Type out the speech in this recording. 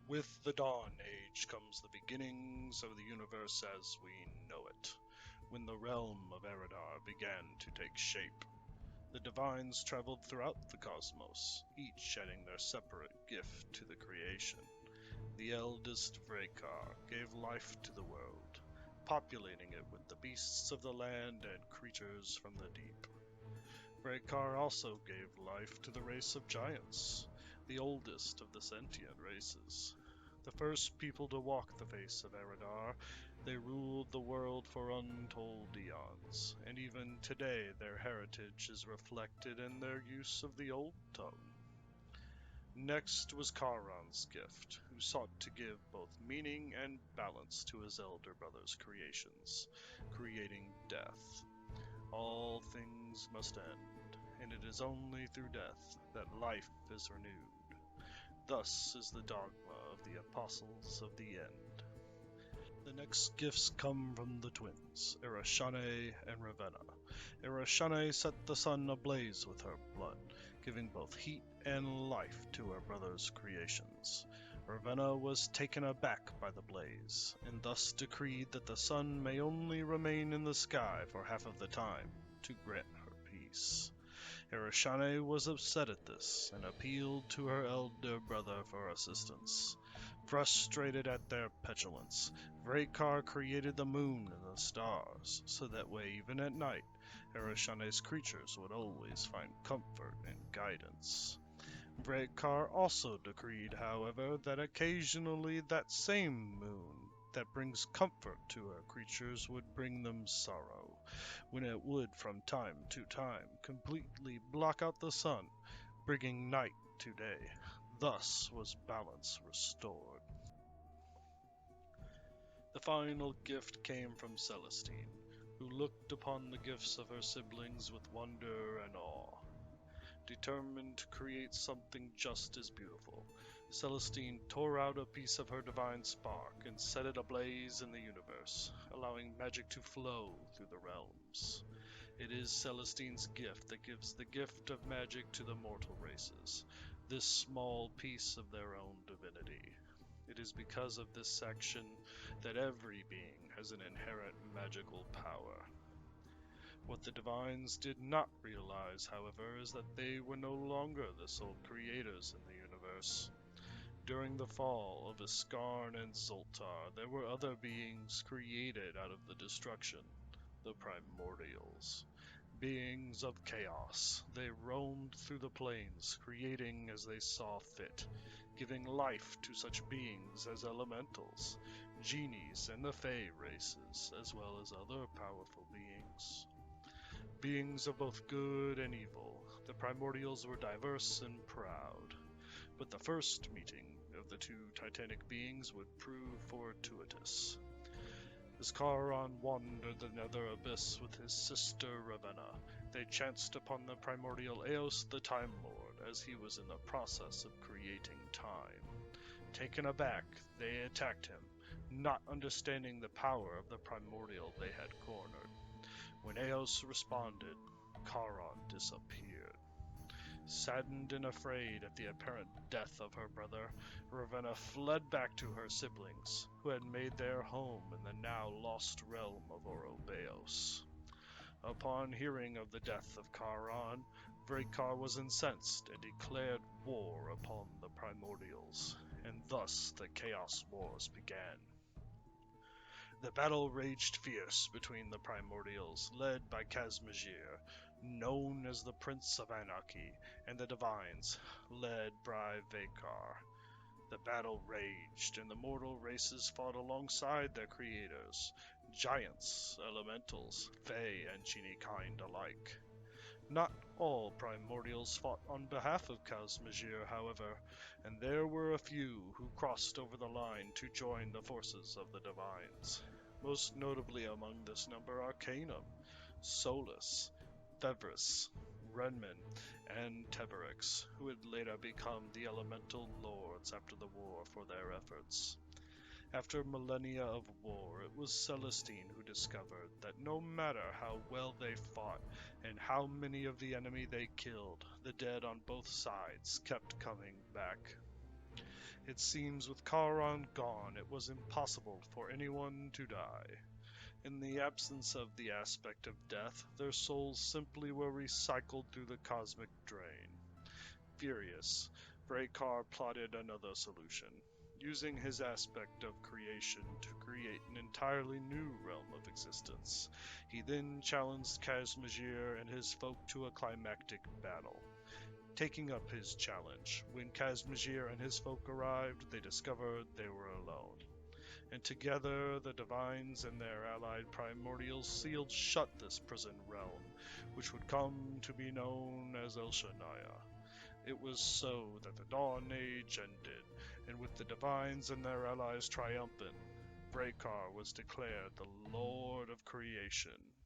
With the Dawn Age comes the beginnings of the universe as we know it, when the realm of Eridar began to take shape. The Divines traveled throughout the cosmos, each adding their separate gift to the creation. The eldest Vrekar gave life to the world, populating it with the beasts of the land and creatures from the deep. Vrekar also gave life to the race of giants, the oldest of the sentient races. The first people to walk the face of Eridar, they ruled the world for untold eons, and even today their heritage is reflected in their use of the Old Tongue. Next was Charon's gift, who sought to give both meaning and balance to his elder brother's creations, creating death. All things must end, and it is only through death that life is renewed. Thus is the dogma of the Apostles of the End. The next gifts come from the twins, Ereshane and Ravenna. Ereshane set the sun ablaze with her blood, giving both heat and life to her brother's creations. Ravenna was taken aback by the blaze, and thus decreed that the sun may only remain in the sky for half of the time, to grant her peace. Ereshane was upset at this, and appealed to her elder brother for assistance. Frustrated at their petulance, Vrekar created the moon and the stars, so that way even at night, Ereshane's creatures would always find comfort and guidance. Vrekar also decreed, however, that occasionally that same moon that brings comfort to her creatures would bring them sorrow, when it would from time to time completely block out the sun, bringing night to day. Thus was balance restored. The final gift came from Celestine, who looked upon the gifts of her siblings with wonder and awe. Determined to create something just as beautiful, Celestine tore out a piece of her divine spark and set it ablaze in the universe, allowing magic to flow through the realms. It is Celestine's gift that gives the gift of magic to the mortal races, this small piece of their own divinity. It is because of this action that every being has an inherent magical power. What the Divines did not realize, however, is that they were no longer the sole creators in the universe. During the fall of Iskarn and Zoltar, there were other beings created out of the destruction, the Primordials. Beings of chaos, they roamed through the plains, creating as they saw fit, giving life to such beings as elementals, genies, and the Fey races, as well as other powerful beings. Beings of both good and evil, the Primordials were diverse and proud. But the first meeting of the two titanic beings would prove fortuitous. As Charon wandered the nether abyss with his sister Ravenna, they chanced upon the primordial Eos the Time Lord as he was in the process of creating time. Taken aback, they attacked him, not understanding the power of the primordial they had cornered. When Eos responded, Charon disappeared. Saddened and afraid at the apparent death of her brother, Ravenna fled back to her siblings, who had made their home in the now lost realm of Ouroboros. Upon hearing of the death of Charon, Vrekar was incensed and declared war upon the Primordials, and thus the Chaos Wars began. The battle raged fierce between the Primordials, led by Kazmajir, known as the Prince of Anarchy, and the Divines, led by Vekar. The battle raged, and the mortal races fought alongside their creators, giants, elementals, Fey, and genie kind alike. Not all Primordials fought on behalf of Kazmajir, however, and there were a few who crossed over the line to join the forces of the Divines. Most notably among this number are Canum, Solus, Fevris, Renmin, and Teberix, who would later become the Elemental Lords after the war for their efforts. After millennia of war, it was Celestine who discovered that no matter how well they fought and how many of the enemy they killed, the dead on both sides kept coming back. It seems with Charon gone, it was impossible for anyone to die. In the absence of the aspect of death, their souls simply were recycled through the cosmic drain. Furious, Vraykar plotted another solution, using his aspect of creation to create an entirely new realm of existence. He then challenged Kazmajir and his folk to a climactic battle. Taking up his challenge, when Kazmajir and his folk arrived, they discovered they were alone. And together the Divines and their allied Primordials sealed shut this prison realm, which would come to be known as Elshaniah. It was so that the Dawn Age ended, and with the Divines and their allies triumphant, Vraykar was declared the Lord of Creation.